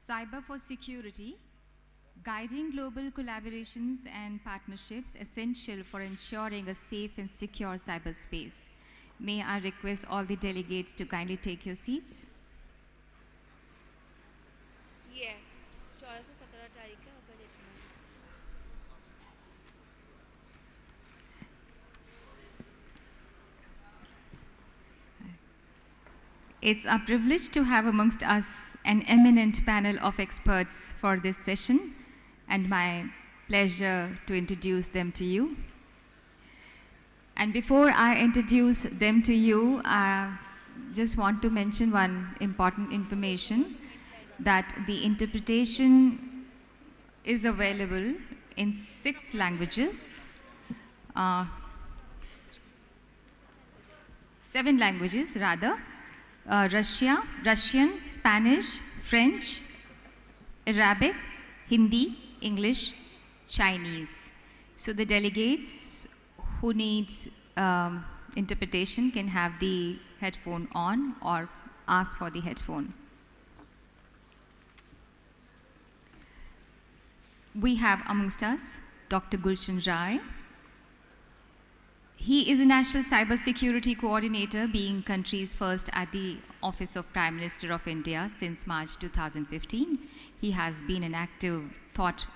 Cyber4Security, guiding global collaborations and partnerships essential for ensuring a safe and secure cyberspace. May I request all the delegates to kindly take your seats? Yeah. 14 से 17 तारीख है budget में. It's a privilege to have amongst us an eminent panel of experts for this session, and my pleasure to introduce them to you. And before I introduce them to you, I just want to mention one important information, that the interpretation is available in 6 languages, 7 languages rather, Russian, Spanish, French, Arabic, Hindi, English, Chinese. So the delegates who needs interpretation can have the headphone on or ask for the headphone. We have amongst us Dr. Gulshan Rai. He is a National Cybersecurity Coordinator, being country's first at the Office of Prime Minister of India since March 2015. He has been an active thought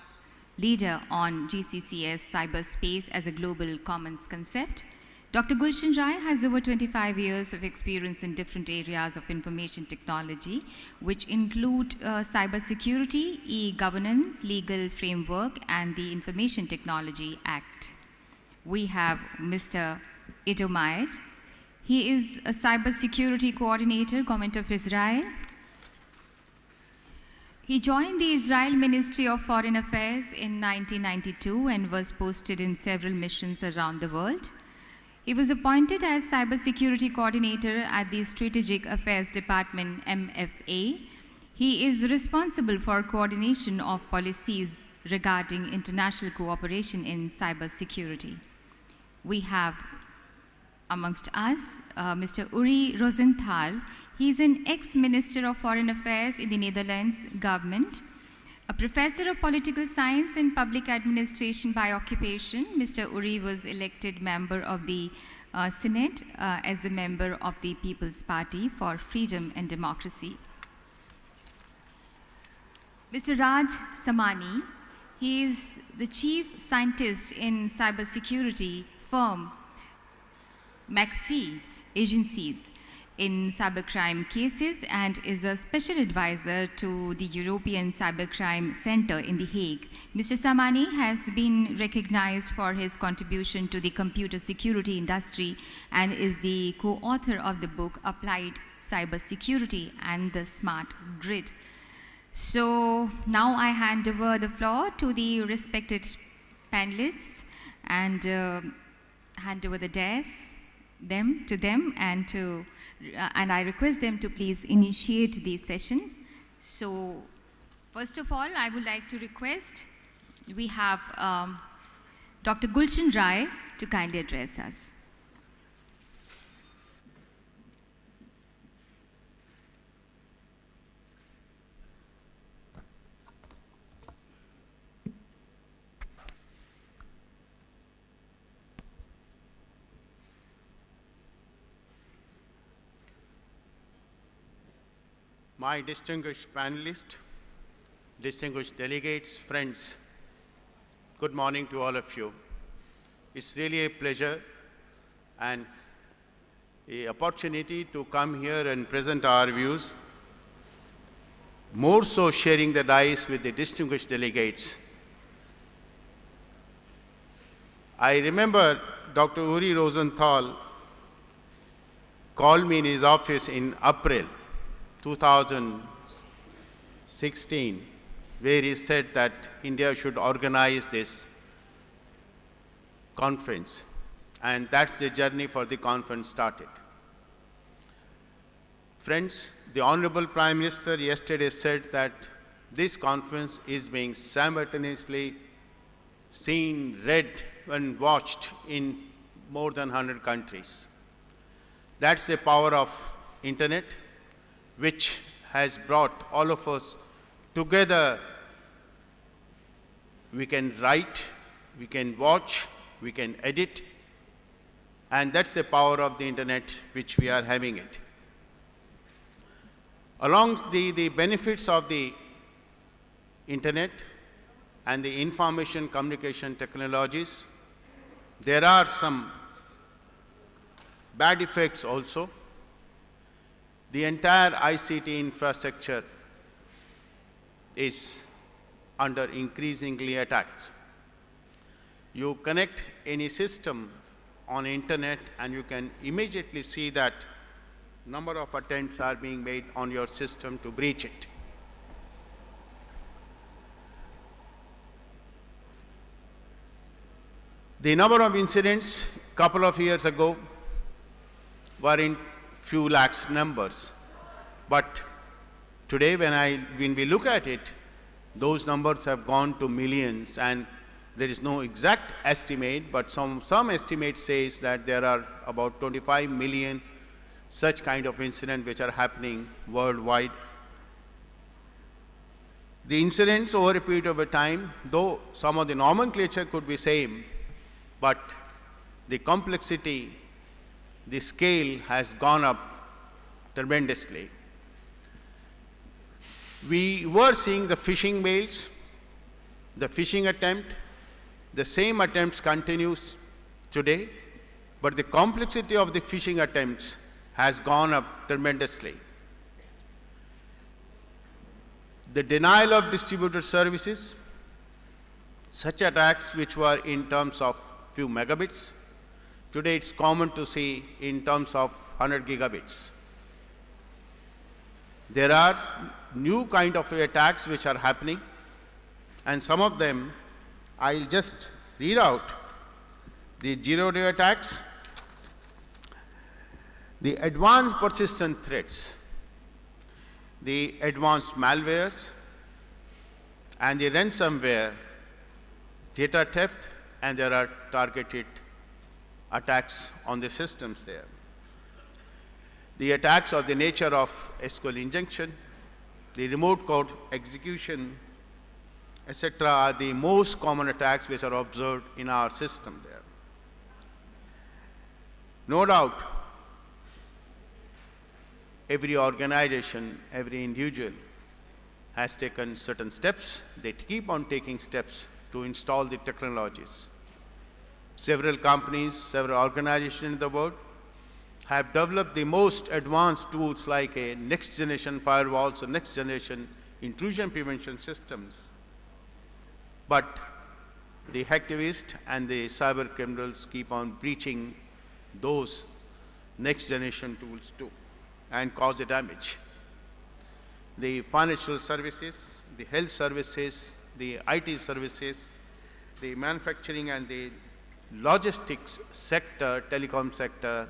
leader on GCCS cyberspace as a global commons concept. Dr. Gulshan Rai has over 25 years of experience in different areas of information technology, which include cybersecurity, e-governance, legal framework, and the Information Technology Act. We have Mr. Iddo Moed. He is a cybersecurity coordinator, Government of Israel. He joined the Israel Ministry of Foreign Affairs in 1992 and was posted in several missions around the world. He was appointed as cybersecurity coordinator at the Strategic Affairs Department, MFA. He is responsible for coordination of policies regarding international cooperation in cybersecurity. We have amongst us Mr. Uri Rosenthal. He is an ex-Minister of Foreign Affairs in the Netherlands government, a professor of political science and public administration by occupation. Mr. Uri was elected member of the Senate as a member of the People's Party for Freedom and Democracy. Mr. Raj Samani, he is the chief scientist in cybersecurity firm McAfee agencies in cybercrime cases and is a special advisor to the European Cybercrime Center in The Hague. Mr. Samani has been recognized for his contribution to the computer security industry and is the co-author of the book Applied Cybersecurity and the Smart Grid. So now I hand over the floor to the respected panelists and hand over the desk to them and I request them to please initiate the session. So first of all, I would like to request, we have Dr. Gulshan Rai to kindly address us. My distinguished panelists, distinguished delegates, friends, good morning to all of you. It's really a pleasure and an opportunity to come here and present our views, more so sharing the dice with the distinguished delegates. I remember Dr. Uri Rosenthal called me in his office in April 2016, where he said that India should organize this conference. And that's the journey for the conference started. Friends, the Honorable Prime Minister yesterday said that this conference is being simultaneously seen, read, and watched in more than 100 countries. That's the power of internet, which has brought all of us Together, we can write, we can watch, we can edit, and that's the power of the internet which we are having it. Along the benefits of the internet and the information communication technologies, there are some bad effects also. The entire ICT infrastructure is under increasingly attacks. You connect any system on internet and you can immediately see that number of attempts are being made on your system to breach it. The number of incidents couple of years ago were in few lakhs numbers, but today when we look at it, those numbers have gone to millions, and there is no exact estimate, but some estimate says that there are about 25 million such kind of incidents which are happening worldwide. The incidents over a period of time, though some of the nomenclature could be same, but the complexity, the scale has gone up tremendously. We were seeing the phishing mails, the phishing attempt. The same attempts continues today, but the complexity of the phishing attempts has gone up tremendously. The denial of distributed services, such attacks which were in terms of few megabits, today it's common to see in terms of 100 gigabits. There are new kind of attacks which are happening, and some of them I'll just read out. The zero-day attacks, the advanced persistent threats, the advanced malwares, and the ransomware, data theft, and there are targeted attacks on the systems there. The attacks of the nature of SQL injection, the remote code execution, etc. are the most common attacks which are observed in our system there. No doubt, every organization, every individual has taken certain steps. They keep on taking steps to install the technologies. Several companies, several organizations in the world have developed the most advanced tools like a next generation firewalls and next generation intrusion prevention systems. But the hacktivists and the cyber criminals keep on breaching those next generation tools too and cause the damage. The financial services, the health services, the IT services, the manufacturing and the logistics sector, telecom sector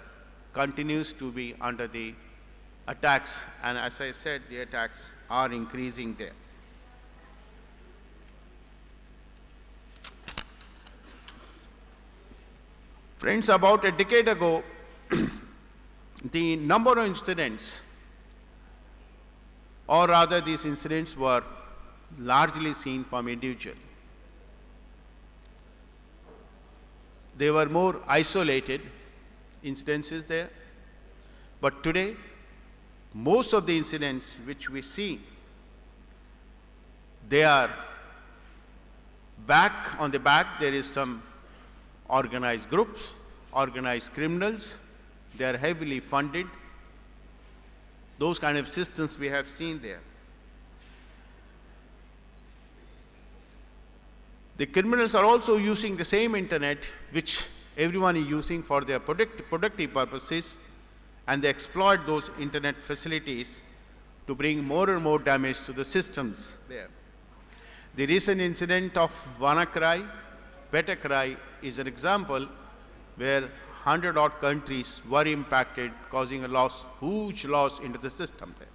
continues to be under the attacks, and as I said, the attacks are increasing there. Friends, about a decade ago, the number of incidents, or rather these incidents were largely seen from individual. They were more isolated instances there, but today most of the incidents which we see, they are back on the back. There is some organized groups, organized criminals, they are heavily funded. Those kind of systems we have seen there. The criminals are also using the same internet which everyone is using for their productive purposes, and they exploit those internet facilities to bring more and more damage to the systems there. The recent incident of WannaCry, BetaCry is an example where 100-odd countries were impacted, causing a loss, huge loss into the system there.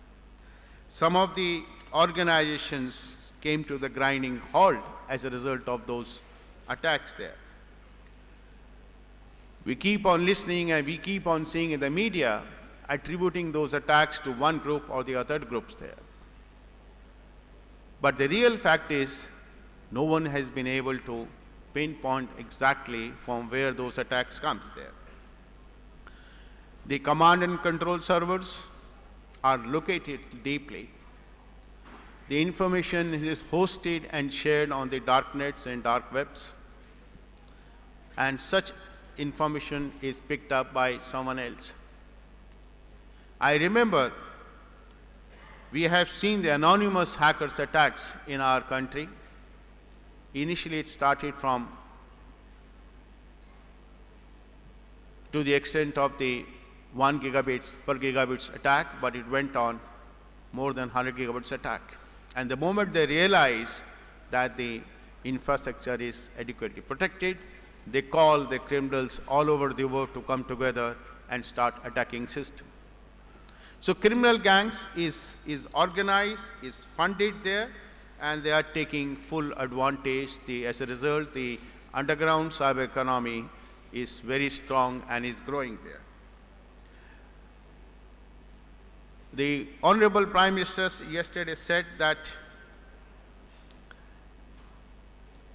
Some of the organizations came to the grinding halt as a result of those attacks there. We keep on listening and we keep on seeing in the media attributing those attacks to one group or the other groups there. But the real fact is, no one has been able to pinpoint exactly from where those attacks comes there. The command and control servers are located deeply. The information is hosted and shared on the dark nets and dark webs, and such information is picked up by someone else. I remember we have seen the anonymous hackers attacks in our country. Initially, it started from to the extent of the 1 gigabits per gigabits attack, but it went on more than 100 gigabits attack. And the moment they realize that the infrastructure is adequately protected, they call the criminals all over the world to come together and start attacking system. So criminal gangs is organized, is funded there, and they are taking full advantage. As a result, the underground cyber economy is very strong and is growing there. The Honorable Prime Minister yesterday said that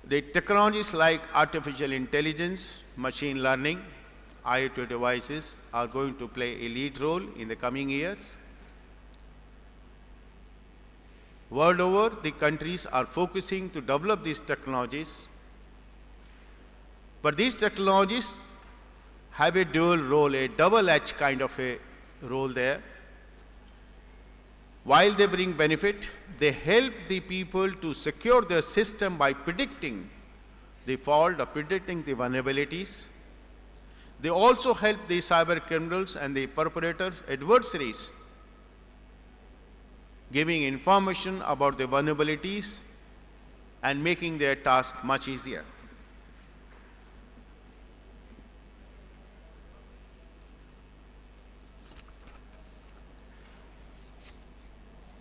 the technologies like artificial intelligence, machine learning, IoT devices are going to play a lead role in the coming years. World over, the countries are focusing to develop these technologies, but these technologies have a dual role, a double-edged kind of a role there. While they bring benefit, they help the people to secure their system by predicting the fault or predicting the vulnerabilities. They also help the cyber criminals and the perpetrators, adversaries, giving information about the vulnerabilities and making their task much easier.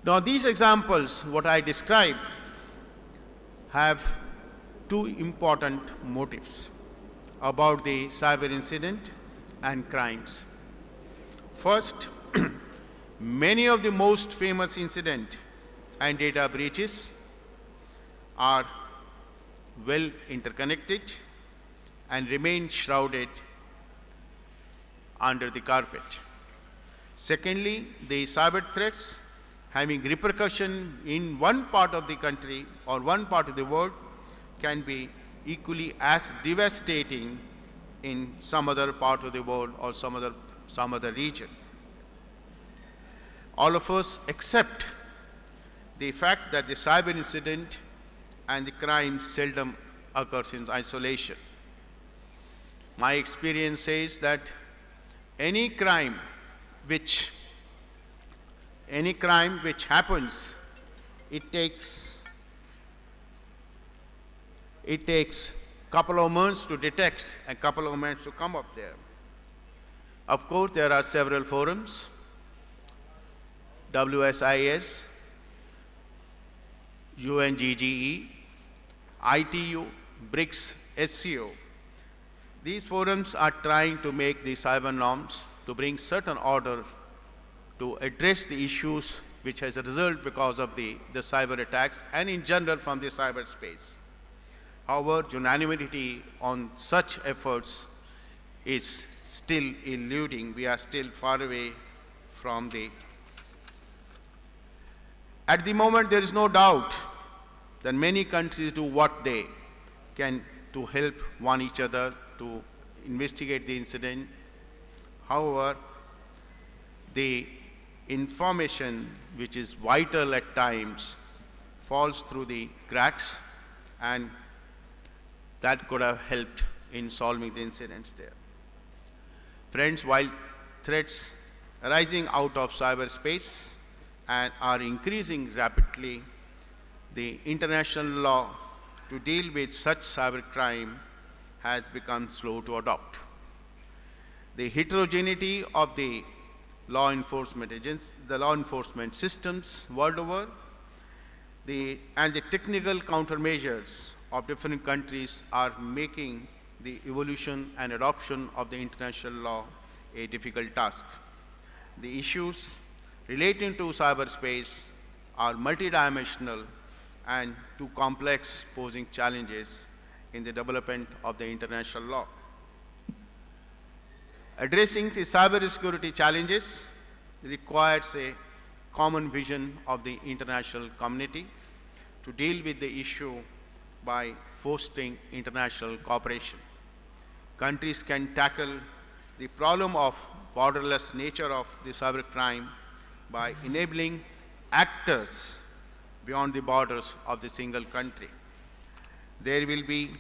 Now, these examples, what I described, have two important motives about the cyber incident and crimes. First, many of the most famous incident and data breaches are well interconnected and remain shrouded under the carpet. Secondly, the cyber threats having repercussion in one part of the country or one part of the world can be equally as devastating in some other part of the world or some other region. All of us accept the fact that the cyber incident and the crime seldom occurs in isolation. My experience says that any crime which happens, it takes couple of months to detect and couple of months to come up there. Of course, there are several forums, WSIS, UNGGE, ITU, BRICS, SCO. These forums are trying to make the cyber norms to bring certain order to address the issues which has a result because of the cyber attacks and in general from the cyberspace. However, unanimity on such efforts is still eluding. We are still far away from the. At the moment, there is no doubt that many countries do what they can to help one each other to investigate the incident. However, the information which is vital at times falls through the cracks, and that could have helped in solving the incidents there. Friends, while threats arising out of cyberspace and are increasing rapidly, the international law to deal with such cybercrime has become slow to adopt. The heterogeneity of the law enforcement agents, the law enforcement systems world over, and the technical countermeasures of different countries are making the evolution and adoption of the international law a difficult task. The issues relating to cyberspace are multidimensional and too complex, posing challenges in the development of the international law. Addressing the cybersecurity challenges requires a common vision of the international community to deal with the issue by fostering international cooperation. Countries can tackle the problem of borderless nature of the cybercrime by enabling actors beyond the borders of the single country. There will be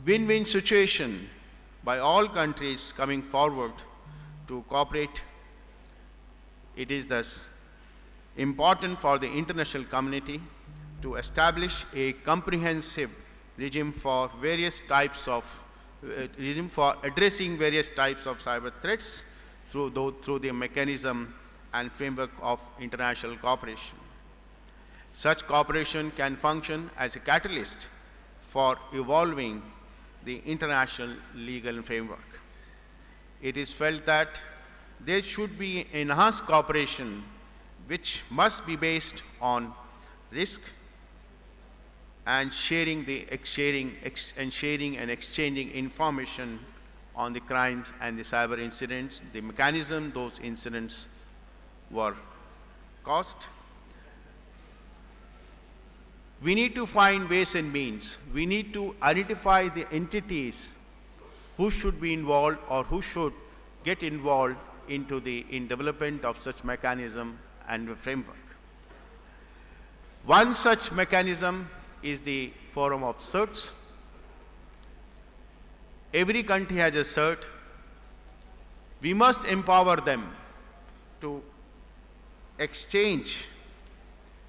win-win situation by all countries coming forward to cooperate. It is thus important for the international community to establish a comprehensive regime for various types of regime for addressing various types of cyber threats through the mechanism and framework of international cooperation. Such cooperation can function as a catalyst for evolving the international legal framework. It is felt that there should be enhanced cooperation which must be based on risk and sharing and exchanging information on the crimes and the cyber incidents, the mechanism those incidents were caused. We need to find ways and means. We need to identify the entities who should be involved or who should get involved in development of such mechanism and framework. One such mechanism is the forum of certs. Every country has a cert. We must empower them to exchange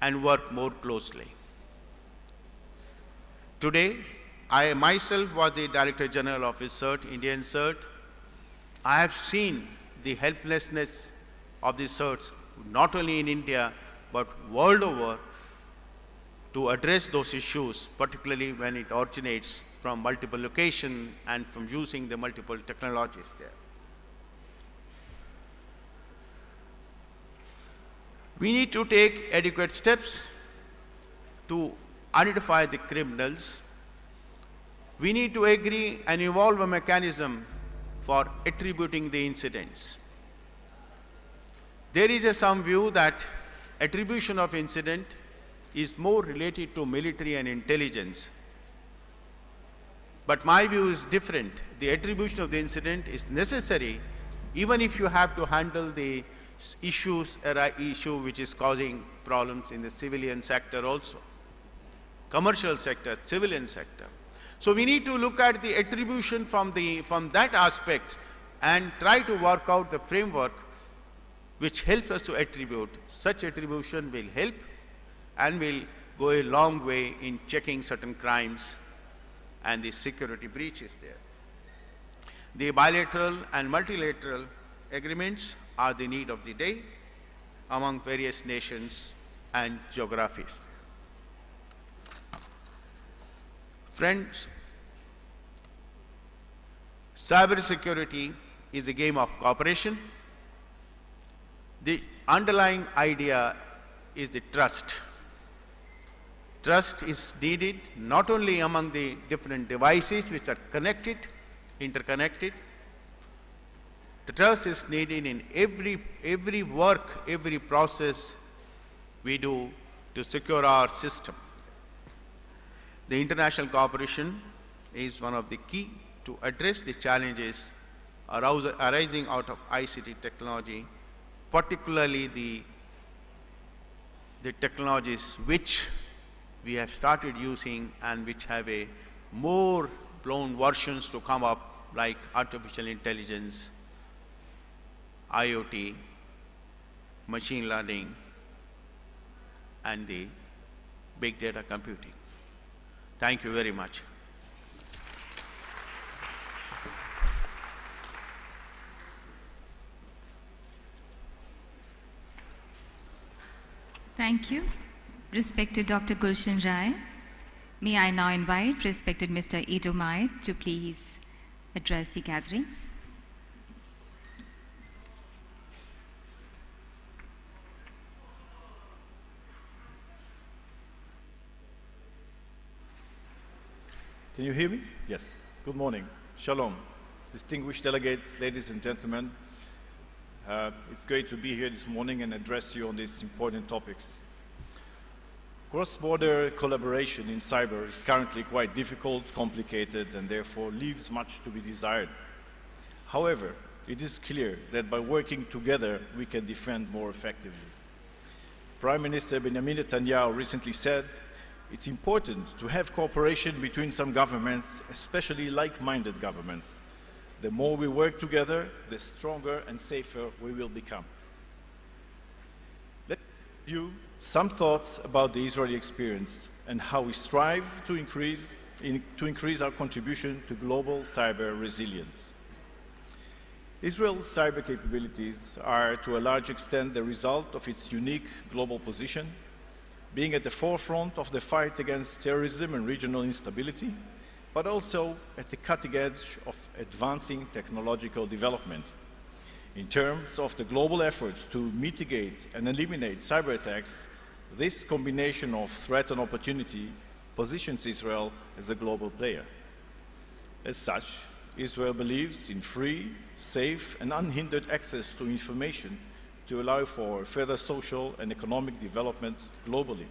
and work more closely. Today, I myself was the Director General of his CERT, Indian CERT. I have seen the helplessness of the CERTs, not only in India, but world over, to address those issues, particularly when it originates from multiple locations and from using the multiple technologies there. We need to take adequate steps to identify the criminals. We need to agree and evolve a mechanism for attributing the incidents. There is some view that attribution of incident is more related to military and intelligence. But my view is different. The attribution of the incident is necessary even if you have to handle the issue which is causing problems in the civilian sector also. Commercial sector, civilian sector. So we need to look at the attribution from that aspect and try to work out the framework which helps us to attribute. Such attribution will help and will go a long way in checking certain crimes and the security breaches there. The bilateral and multilateral agreements are the need of the day among various nations and geographies. Friends, cybersecurity is a game of cooperation. The underlying idea is the trust. Trust is needed not only among the different devices which are connected, interconnected. The trust is needed in every work, every process we do to secure our system. The international cooperation is one of the key to address the challenges arising out of ICT technology, particularly the technologies which we have started using and which have a more blown versions to come up, like artificial intelligence, IoT, machine learning, and the big data computing. Thank you very much. Thank you, respected Dr. Gulshan Rai. May I now invite respected Mr. Iddo Moed to please address the gathering. Can you hear me? Yes. Good morning. Shalom. Distinguished delegates, ladies and gentlemen, it's great to be here this morning and address you on these important topics. Cross-border collaboration in cyber is currently quite difficult, complicated, and therefore leaves much to be desired. However, it is clear that by working together, we can defend more effectively. Prime Minister Benjamin Netanyahu recently said, it's important to have cooperation between some governments, especially like-minded governments. The more we work together, the stronger and safer we will become. Let me give you some thoughts about the Israeli experience and how we strive to increase our contribution to global cyber resilience. Israel's cyber capabilities are to a large extent the result of its unique global position, being at the forefront of the fight against terrorism and regional instability, but also at the cutting edge of advancing technological development. In terms of the global efforts to mitigate and eliminate cyber attacks, this combination of threat and opportunity positions Israel as a global player. As such, Israel believes in free, safe, and unhindered access to information to allow for further social and economic development globally.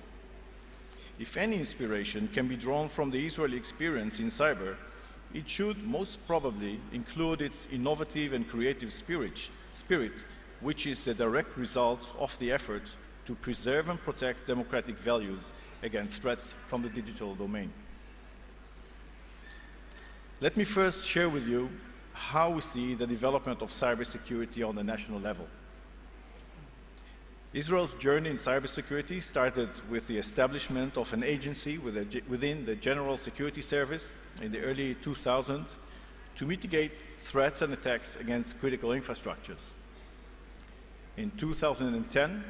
If any inspiration can be drawn from the Israeli experience in cyber, it should most probably include its innovative and creative spirit, which is the direct result of the effort to preserve and protect democratic values against threats from the digital domain. Let me first share with you how we see the development of cybersecurity on the national level. Israel's journey in cybersecurity started with the establishment of an agency within the General Security Service in the early 2000s to mitigate threats and attacks against critical infrastructures. In 2010,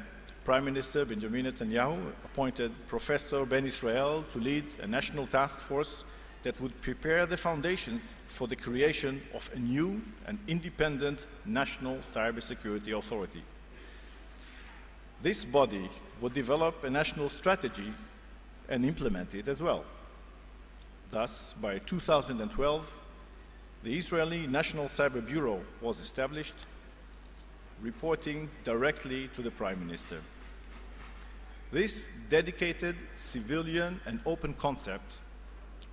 Prime Minister Benjamin Netanyahu appointed Professor Ben Israel to lead a national task force that would prepare the foundations for the creation of a new and independent national cybersecurity authority. This body would develop a national strategy and implement it as well. Thus, by 2012, the Israeli National Cyber Bureau was established, reporting directly to the Prime Minister. This dedicated civilian and open concept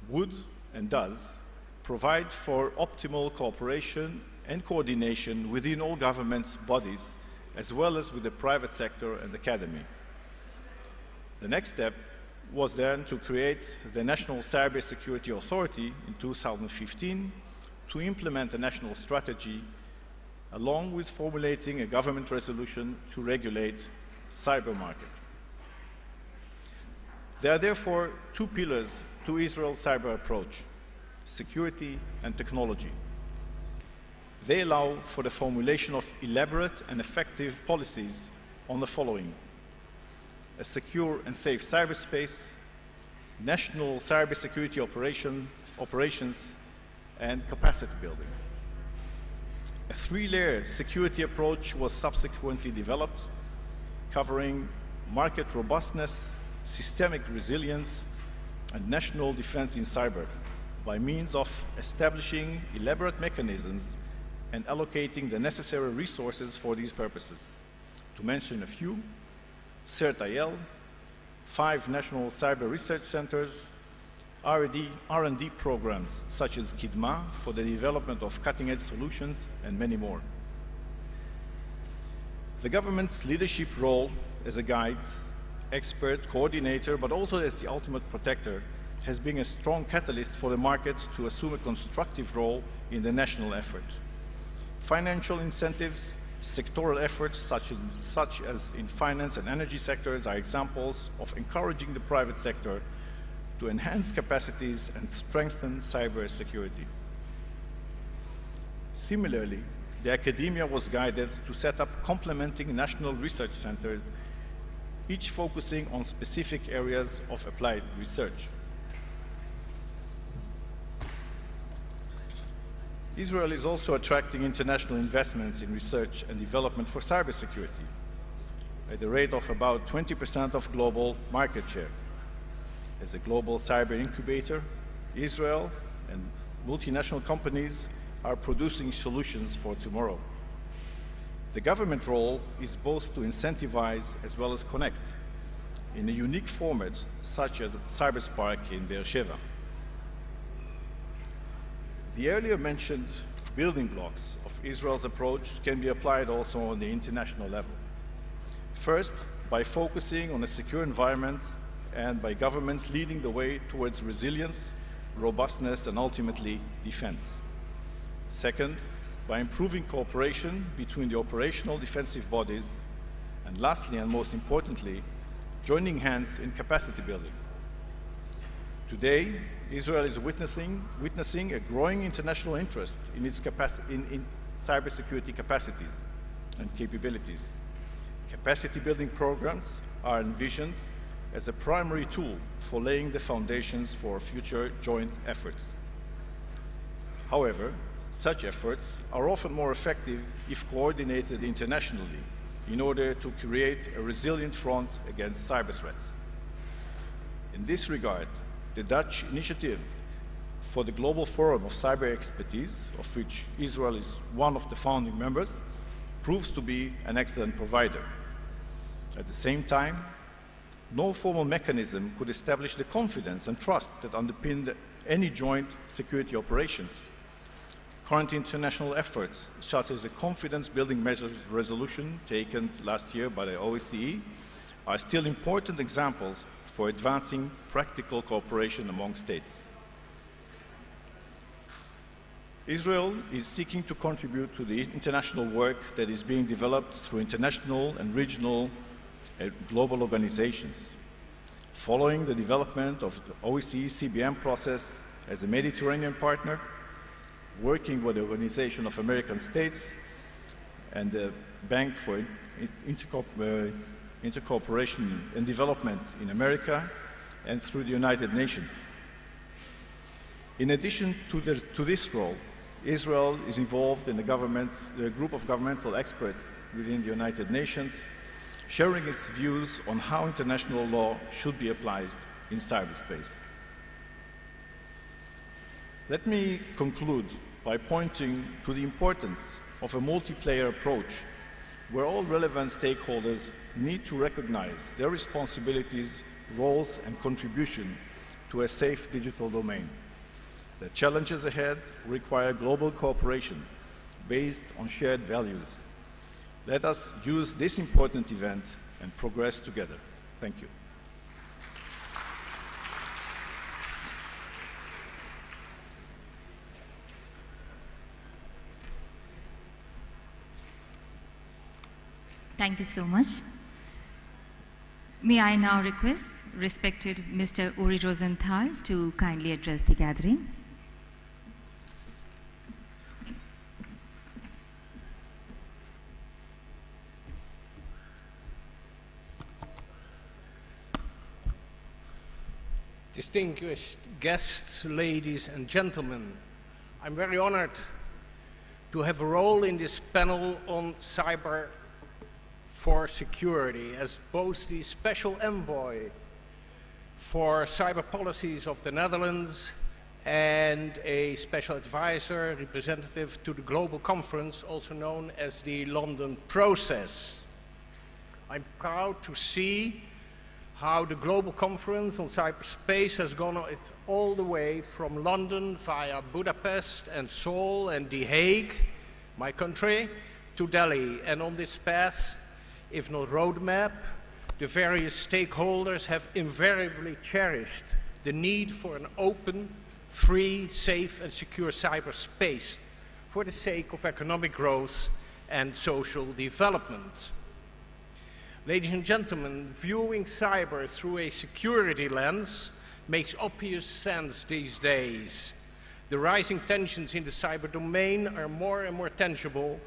would and does provide for optimal cooperation and coordination within all government bodies, as well as with the private sector and academy. The next step was then to create the National Cybersecurity Authority in 2015 to implement a national strategy, along with formulating a government resolution to regulate cyber market. There are therefore two pillars to Israel's cyber approach: security and technology. They allow for the formulation of elaborate and effective policies on the following: a secure and safe cyberspace, national cybersecurity operations, and capacity building. A three-layer security approach was subsequently developed, covering market robustness, systemic resilience, and national defense in cyber by means of establishing elaborate mechanisms and allocating the necessary resources for these purposes. To mention a few: CERT-IL, 5 national cyber research centers, R&D programs such as Kidma for the development of cutting-edge solutions, and many more. The government's leadership role as a guide, expert, coordinator, but also as the ultimate protector, has been a strong catalyst for the market to assume a constructive role in the national effort. Financial incentives, sectoral efforts such as in finance and energy sectors are examples of encouraging the private sector to enhance capacities and strengthen cyber security. Similarly, the academia was guided to set up complementing national research centers, each focusing on specific areas of applied research. Israel is also attracting international investments in research and development for cybersecurity at the rate of about 20% of global market share. As a global cyber incubator, Israel and multinational companies are producing solutions for tomorrow. The government role is both to incentivize as well as connect in a unique format such as Cyberspark in Beersheba. The earlier mentioned building blocks of Israel's approach can be applied also on the international level. First, by focusing on a secure environment and by governments leading the way towards resilience, robustness, and ultimately defense. Second, by improving cooperation between the operational defensive bodies. And lastly, and most importantly, joining hands in capacity building. Today, Israel is witnessing a growing international interest in its cybersecurity capacities and capabilities. Capacity building programs are envisioned as a primary tool for laying the foundations for future joint efforts. However, such efforts are often more effective if coordinated internationally in order to create a resilient front against cyber threats. In this regard, the Dutch initiative for the Global Forum of Cyber Expertise, of which Israel is one of the founding members, proves to be an excellent provider. At the same time, no formal mechanism could establish the confidence and trust that underpin any joint security operations. Current international efforts, such as the confidence-building measures resolution taken last year by the OSCE, are still important examples for advancing practical cooperation among states. Israel is seeking to contribute to the international work that is being developed through international and regional global organizations. Following the development of the OSCE CBM process as a Mediterranean partner, working with the Organization of American States and the Bank for Intercooperation and Development in America and through the United Nations. In addition to this role, Israel is involved in a group of governmental experts within the United Nations, sharing its views on how international law should be applied in cyberspace. Let me conclude by pointing to the importance of a multi-player approach where all relevant stakeholders need to recognize their responsibilities, roles, and contribution to a safe digital domain. The challenges ahead require global cooperation based on shared values. Let us use this important event and progress together. Thank you. Thank you so much. May I now request respected Mr. Uri Rosenthal to kindly address the gathering. Distinguished guests, ladies and gentlemen, I'm very honored to have a role in this panel on Cyber4Security as both the special envoy for cyber policies of the Netherlands and a special advisor representative to the global conference, also known as the London Process. I'm proud to see how the global conference on cyberspace has gone all the way from London via Budapest and Seoul and The Hague, my country, to Delhi. And on this path, if not roadmap, the various stakeholders have invariably cherished the need for an open, free, safe and secure cyberspace for the sake of economic growth and social development. Ladies and gentlemen, viewing cyber through a security lens makes obvious sense these days. The rising tensions in the cyber domain are more and more tangible,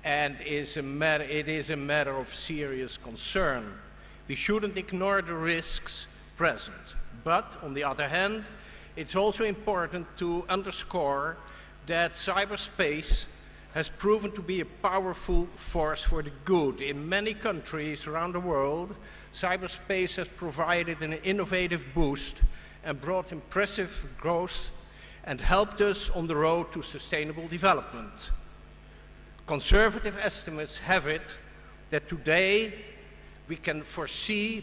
and it is a matter of serious concern. We shouldn't ignore the risks present. But, on the other hand, it's also important to underscore that cyberspace has proven to be a powerful force for the good. In many countries around the world, cyberspace has provided an innovative boost and brought impressive growth and helped us on the road to sustainable development. Conservative estimates have it that today we can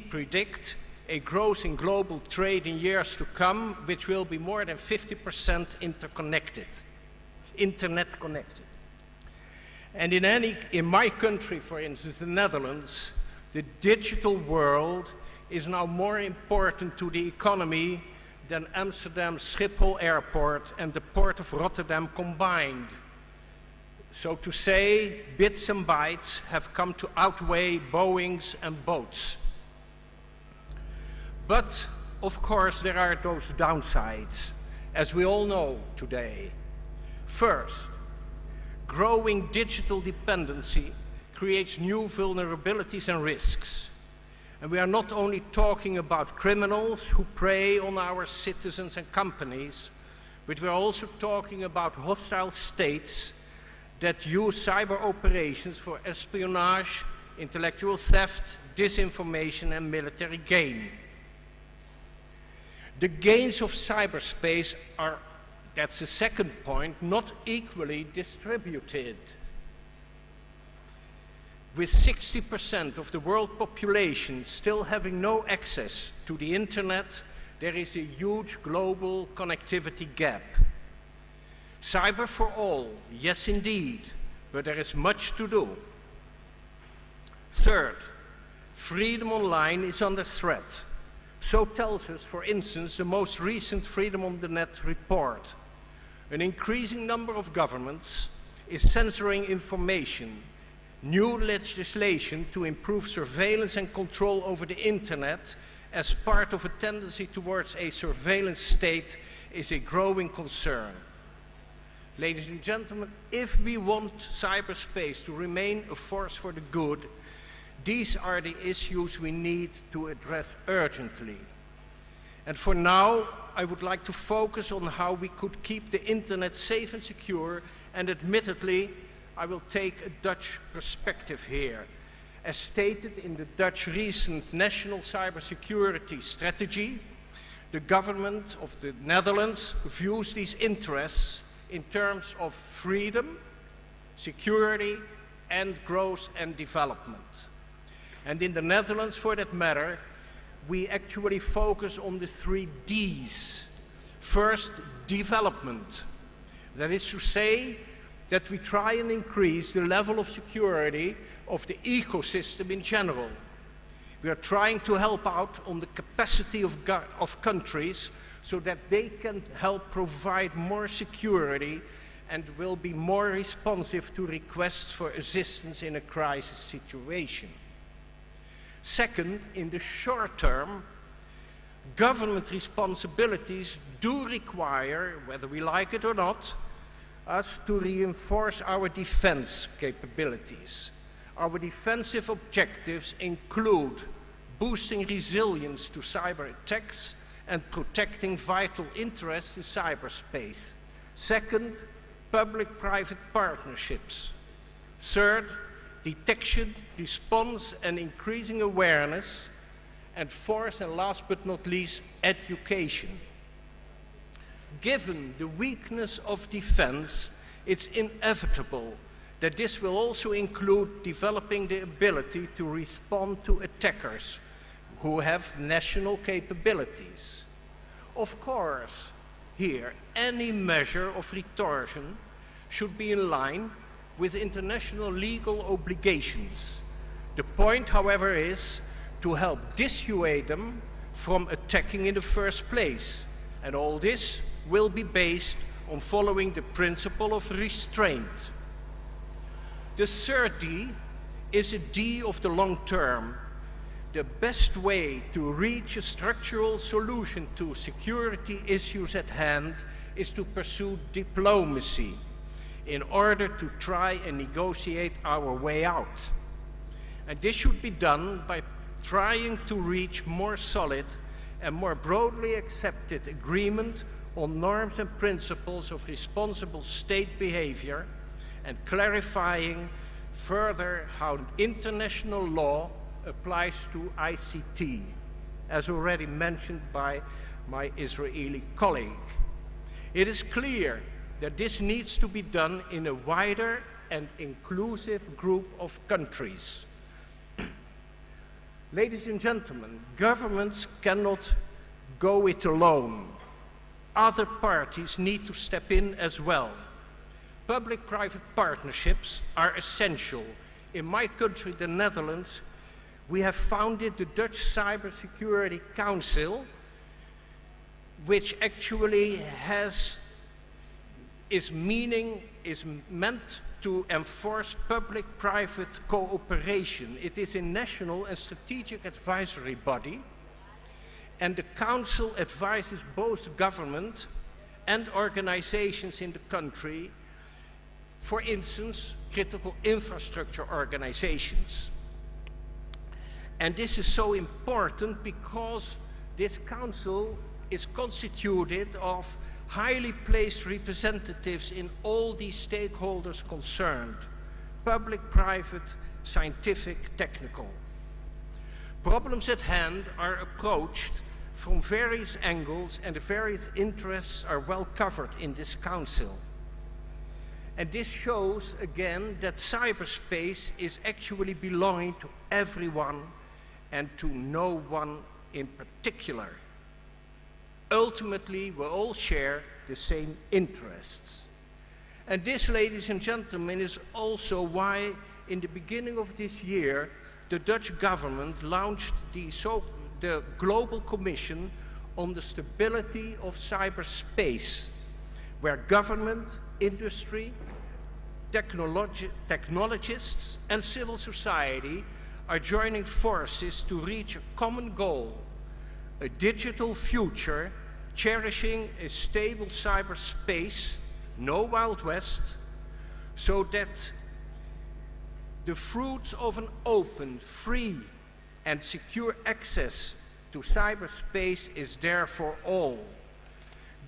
predict a growth in global trade in years to come, which will be more than 50% internet connected. And in my country, for instance, the Netherlands, the digital world is now more important to the economy than Amsterdam Schiphol Airport and the Port of Rotterdam combined. So to say, bits and bytes have come to outweigh Boeings and boats. But, of course, there are those downsides, as we all know today. First, growing digital dependency creates new vulnerabilities and risks. And we are not only talking about criminals who prey on our citizens and companies, but we are also talking about hostile states that use cyber operations for espionage, intellectual theft, disinformation, and military gain. The gains of cyberspace are, that's the second point, not equally distributed. With 60% of the world population still having no access to the internet, there is a huge global connectivity gap. Cyber for all, yes indeed, but there is much to do. Third, freedom online is under threat. So tells us, for instance, the most recent Freedom on the Net report. An increasing number of governments is censoring information. New legislation to improve surveillance and control over the internet as part of a tendency towards a surveillance state is a growing concern. Ladies and gentlemen, if we want cyberspace to remain a force for the good, these are the issues we need to address urgently. And for now, I would like to focus on how we could keep the internet safe and secure, and admittedly, I will take a Dutch perspective here. As stated in the Dutch recent National Cybersecurity Strategy, the government of the Netherlands views these interests in terms of freedom, security, and growth and development. And in the Netherlands, for that matter, we actually focus on the 3 Ds. First, development. That is to say that we try and increase the level of security of the ecosystem in general. We are trying to help out on the capacity of countries so that they can help provide more security and will be more responsive to requests for assistance in a crisis situation. Second, in the short term, government responsibilities do require, whether we like it or not, us to reinforce our defense capabilities. Our defensive objectives include boosting resilience to cyber attacks and protecting vital interests in cyberspace. Second, public-private partnerships. Third, detection, response, and increasing awareness. And fourth, and last but not least, education. Given the weakness of defense, it's inevitable that this will also include developing the ability to respond to attackers who have national capabilities. Of course, here, any measure of retortion should be in line with international legal obligations. The point, however, is to help dissuade them from attacking in the first place. And all this will be based on following the principle of restraint. The third D is a D of the long term. The best way to reach a structural solution to security issues at hand is to pursue diplomacy in order to try and negotiate our way out. And this should be done by trying to reach more solid and more broadly accepted agreement on norms and principles of responsible state behavior and clarifying further how international law applies to ICT, as already mentioned by my Israeli colleague. It is clear that this needs to be done in a wider and inclusive group of countries. Ladies and gentlemen, governments cannot go it alone. Other parties need to step in as well. Public-private partnerships are essential. In my country, the Netherlands, we have founded the Dutch Cybersecurity Council, which actually is meant to enforce public-private cooperation. It is a national and strategic advisory body, and the Council advises both government and organizations in the country, for instance, critical infrastructure organizations. And this is so important because this council is constituted of highly placed representatives in all these stakeholders concerned: public, private, scientific, technical. Problems at hand are approached from various angles, and the various interests are well covered in this council. And this shows again that cyberspace is actually belonging to everyone and to no one in particular. Ultimately, we all share the same interests. And this, ladies and gentlemen, is also why in the beginning of this year, the Dutch government launched the Global Commission on the Stability of Cyberspace, where government, industry, technologists, and civil society are joining forces to reach a common goal: a digital future cherishing a stable cyberspace, no Wild West, so that the fruits of an open, free, and secure access to cyberspace is there for all.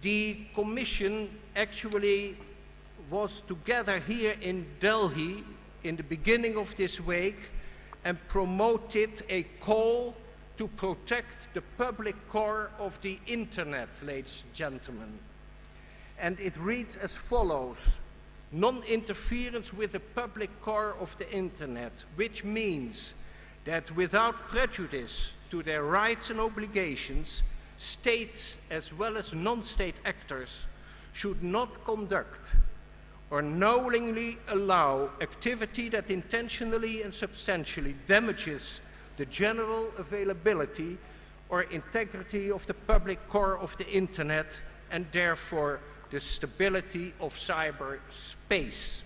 The Commission actually was together here in Delhi in the beginning of this week and promoted a call to protect the public core of the internet, ladies and gentlemen. And it reads as follows: non-interference with the public core of the internet, which means that without prejudice to their rights and obligations, states as well as non-state actors should not conduct or knowingly allow activity that intentionally and substantially damages the general availability or integrity of the public core of the internet, and therefore the stability of cyberspace.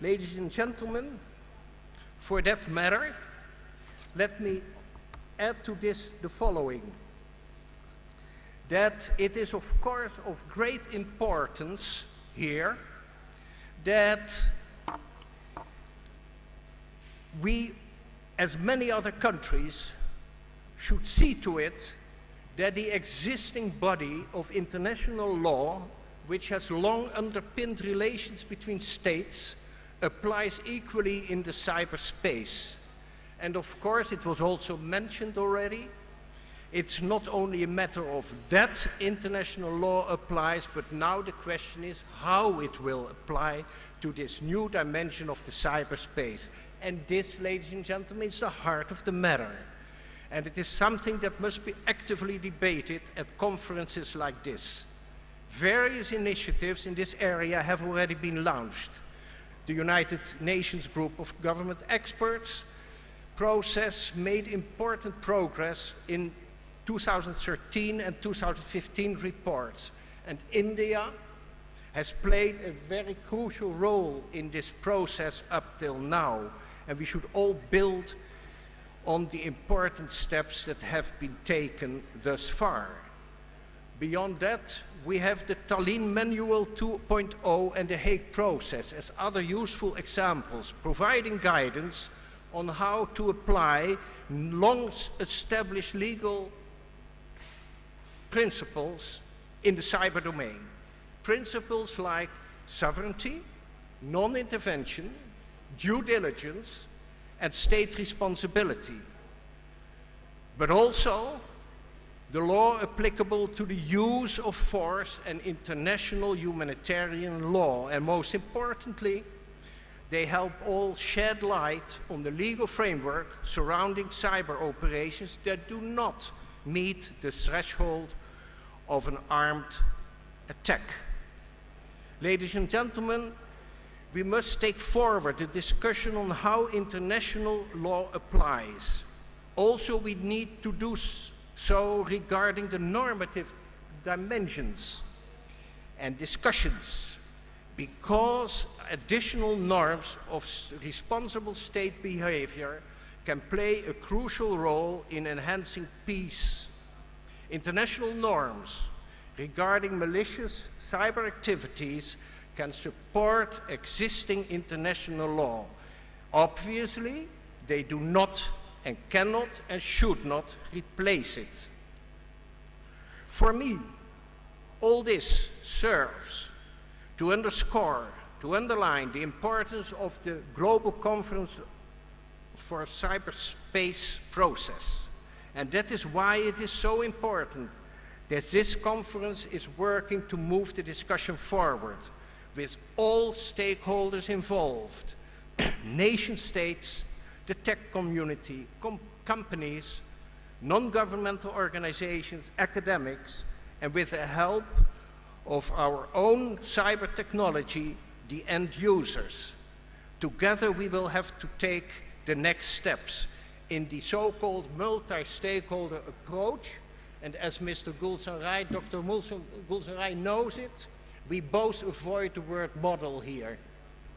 Ladies and gentlemen, for that matter, let me add to this the following: that it is of course of great importance here that we, as many other countries, should see to it that the existing body of international law, which has long underpinned relations between states, applies equally in the cyberspace. And of course, it was also mentioned already, it's not only a matter of that international law applies, but now the question is how it will apply to this new dimension of the cyberspace. And this, ladies and gentlemen, is the heart of the matter. And it is something that must be actively debated at conferences like this. Various initiatives in this area have already been launched. The United Nations Group of Government Experts process made important progress in 2013 and 2015 reports. And India has played a very crucial role in this process up till now. And we should all build on the important steps that have been taken thus far. Beyond that, we have the Tallinn Manual 2.0 and the Hague process as other useful examples, providing guidance on how to apply long-established legal principles in the cyber domain. Principles like sovereignty, non-intervention, due diligence, and state responsibility. But also the law applicable to the use of force and international humanitarian law, and most importantly, they help all shed light on the legal framework surrounding cyber operations that do not meet the threshold of an armed attack. Ladies and gentlemen, we must take forward the discussion on how international law applies. Also, we need to do so regarding the normative dimensions and discussions, because additional norms of responsible state behavior can play a crucial role in enhancing peace. International norms regarding malicious cyber activities can support existing international law. Obviously, they do not and cannot and should not replace it. For me, all this serves to underscore, to underline the importance of the Global Conference for Cyberspace process. And that is why it is so important that this conference is working to move the discussion forward with all stakeholders involved, nation states, the tech community, companies, non-governmental organizations, academics, and with the help of our own cyber technology, the end users. Together we will have to take the next steps in the so-called multi-stakeholder approach. And as Mr. Gulsanrai, Dr. Gulsanrai knows it, we both avoid the word model here.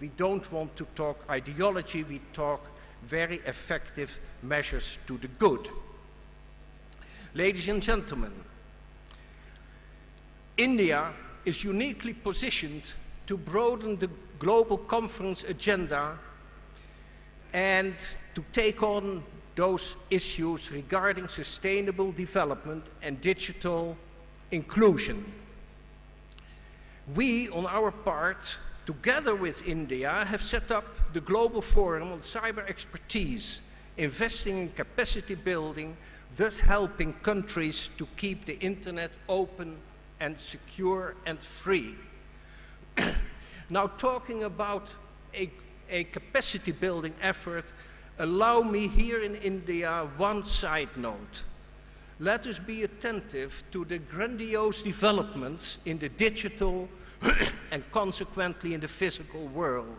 We don't want to talk ideology, we talk very effective measures to the good. Ladies and gentlemen, India is uniquely positioned to broaden the global conference agenda and to take on those issues regarding sustainable development and digital inclusion. We, on our part, together with India, have set up the Global Forum on Cyber Expertise, investing in capacity building, thus helping countries to keep the internet open and secure and free. Now, talking about a capacity building effort, allow me here in India one side note. Let us be attentive to the grandiose developments in the digital and consequently in the physical world.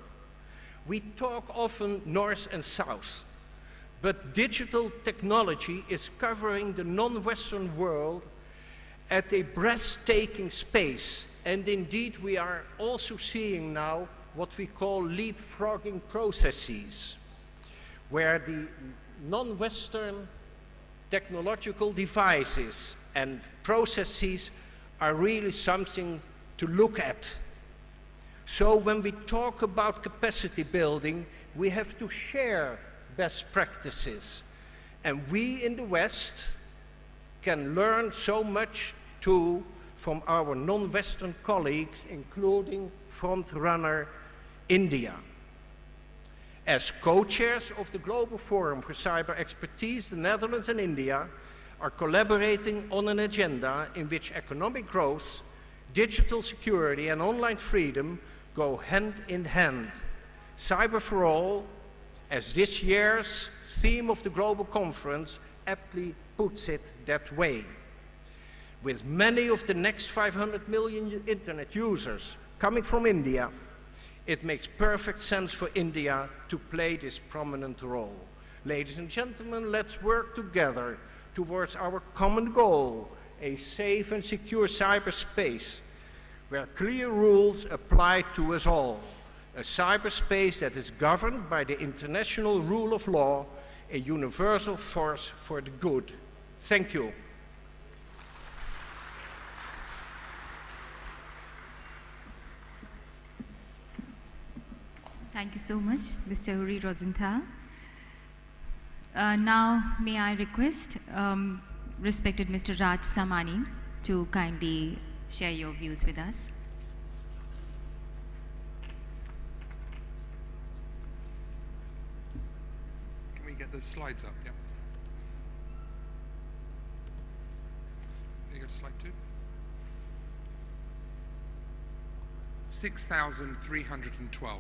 We talk often north and south, but digital technology is covering the non-Western world at a breathtaking pace. And indeed, we are also seeing now what we call leapfrogging processes, where the non-Western technological devices and processes are really something to look at. So when we talk about capacity building, we have to share best practices. And we in the West can learn so much too from our non-Western colleagues, including front-runner India. As co-chairs of the Global Forum for Cyber Expertise, the Netherlands and India are collaborating on an agenda in which economic growth, digital security and online freedom go hand in hand. Cyber for all, as this year's theme of the global conference aptly puts it that way. With many of the next 500 million internet users coming from India, it makes perfect sense for India to play this prominent role. Ladies and gentlemen, let's work together towards our common goal, a safe and secure cyberspace where clear rules apply to us all, a cyberspace that is governed by the international rule of law, a universal force for the good. Thank you. Thank you so much, Mr. Uri Rosenthal. Now, may I request respected Mr. Raj Samani to kindly share your views with us. Can we get the slides up? Yeah. go to slide 2? 6,312.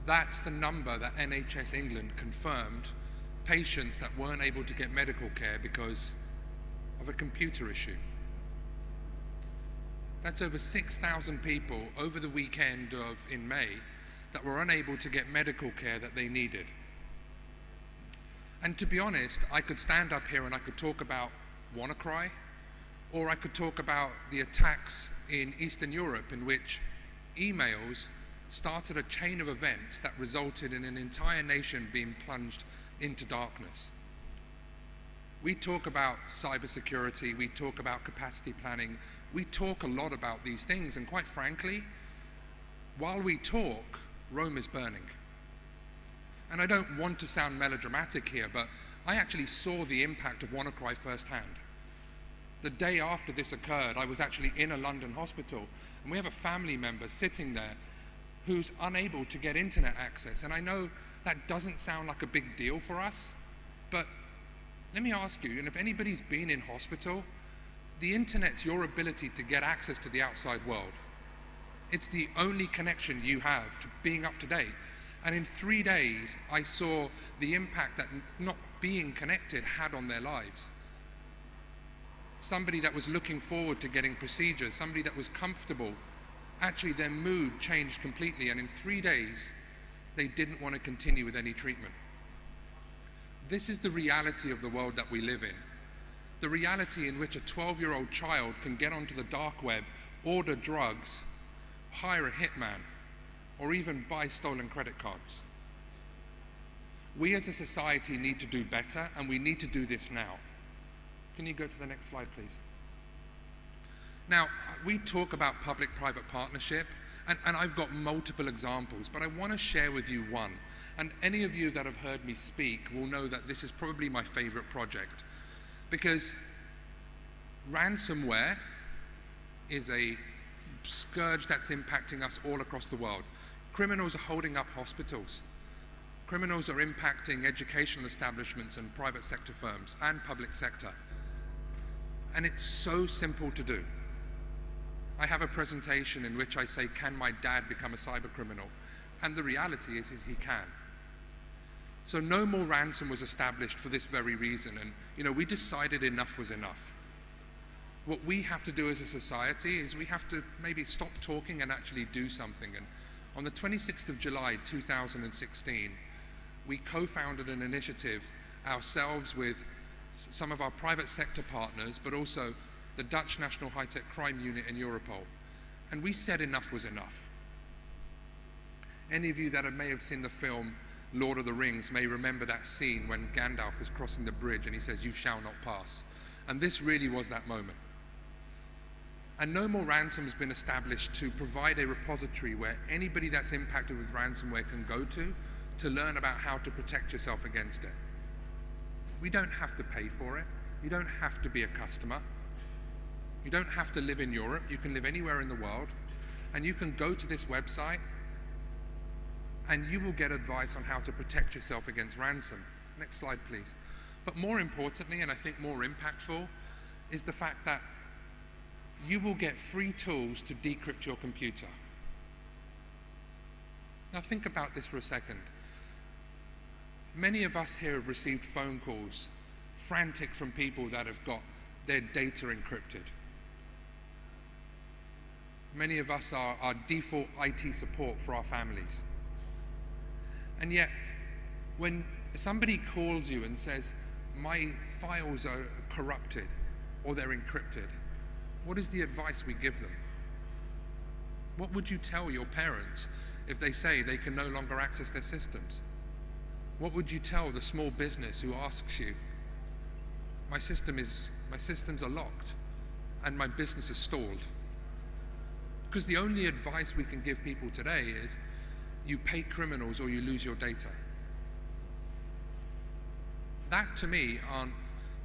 That's the number that NHS England confirmed patients that weren't able to get medical care because of a computer issue. That's over 6,000 people over the weekend in May that were unable to get medical care that they needed. And to be honest, I could stand up here and I could talk about WannaCry, or I could talk about the attacks in Eastern Europe in which emails started a chain of events that resulted in an entire nation being plunged into darkness. We talk about cybersecurity, we talk about capacity planning, we talk a lot about these things, and quite frankly, while we talk, Rome is burning. And I don't want to sound melodramatic here, but I actually saw the impact of WannaCry firsthand. The day after this occurred, I was actually in a London hospital, and we have a family member sitting there who's unable to get internet access. And I know that doesn't sound like a big deal for us, but let me ask you, and if anybody's been in hospital, the internet's your ability to get access to the outside world. It's the only connection you have to being up to date. And in 3 days, I saw the impact that not being connected had on their lives. Somebody that was looking forward to getting procedures, somebody that was comfortable, actually their mood changed completely, and in 3 days, they didn't want to continue with any treatment. This is the reality of the world that we live in. The reality in which a 12-year-old child can get onto the dark web, order drugs, hire a hitman, or even buy stolen credit cards. We as a society need to do better, and we need to do this now. Can you go to the next slide, please? Now, we talk about public-private partnership, and I've got multiple examples, but I want to share with you one. And any of you that have heard me speak will know that this is probably my favorite project, because ransomware is a scourge that's impacting us all across the world. Criminals are holding up hospitals. Criminals are impacting educational establishments and private sector firms and public sector. And it's so simple to do. I have a presentation in which I say, can my dad become a cyber criminal? And the reality is he can. So no more ransom was established for this very reason. And we decided enough was enough. What we have to do as a society is we have to maybe stop talking and actually do something. And on the 26th of July 2016, we co-founded an initiative ourselves with some of our private sector partners, but also the Dutch National High-Tech Crime Unit in Europol. And we said enough was enough. Any of you that may have seen the film Lord of the Rings may remember that scene when Gandalf is crossing the bridge and he says, "You shall not pass." And this really was that moment. And no more ransom has been established to provide a repository where anybody that's impacted with ransomware can go to learn about how to protect yourself against it. We don't have to pay for it. You don't have to be a customer. You don't have to live in Europe. You can live anywhere in the world. And you can go to this website and you will get advice on how to protect yourself against ransom. Next slide, please. But more importantly, and I think more impactful, is the fact that you will get free tools to decrypt your computer. Now think about this for a second. Many of us here have received phone calls, frantic from people that have got their data encrypted. Many of us are our default IT support for our families. And yet, when somebody calls you and says, "My files are corrupted," or "they're encrypted," what is the advice we give them? What would you tell your parents if they say they can no longer access their systems? What would you tell the small business who asks you, my systems are locked and my business is stalled? Because the only advice we can give people today is you pay criminals or you lose your data. That to me aren't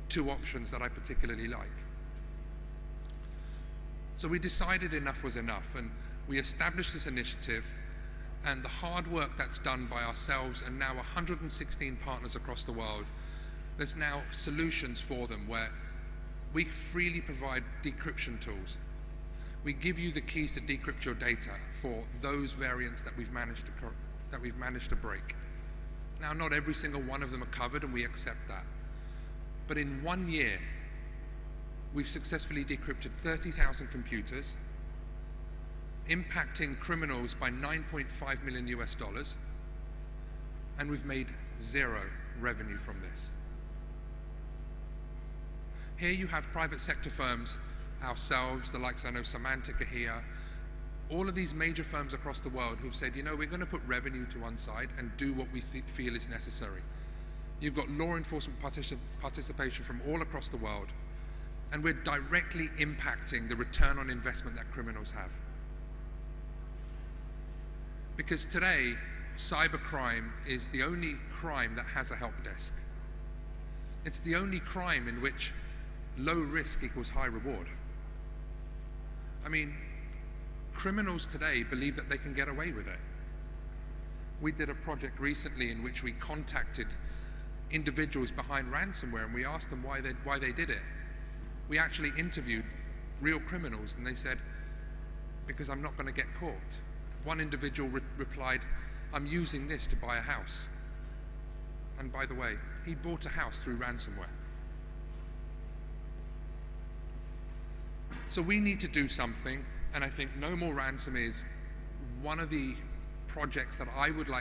two options that I particularly like. So we decided enough was enough, and we established this initiative, and the hard work that's done by ourselves and now 116 partners across the world, there's now solutions for them where We freely provide decryption tools. We give you the keys to decrypt your data for those variants that we've managed to break. Now, not every single one of them are covered, and we accept that. But in 1 year, we've successfully decrypted 30,000 computers, impacting criminals by $9.5 million US, and we've made zero revenue from this. Here you have private sector firms, ourselves, the likes I know Symantec are here, all of these major firms across the world who've said, you know, we're going to put revenue to one side and do what we feel is necessary. You've got law enforcement participation from all across the world, and we're directly impacting the return on investment that criminals have. Because today, cybercrime is the only crime that has a help desk. It's the only crime in which low risk equals high reward. I mean, criminals today believe that they can get away with it. We did a project recently in which we contacted individuals behind ransomware, and we asked them why they did it. We actually interviewed real criminals, and they said, because I'm not going to get caught. One individual replied, I'm using this to buy a house. And by the way, he bought a house through ransomware. So we need to do something, and I think No More Ransom is one of the projects that I would like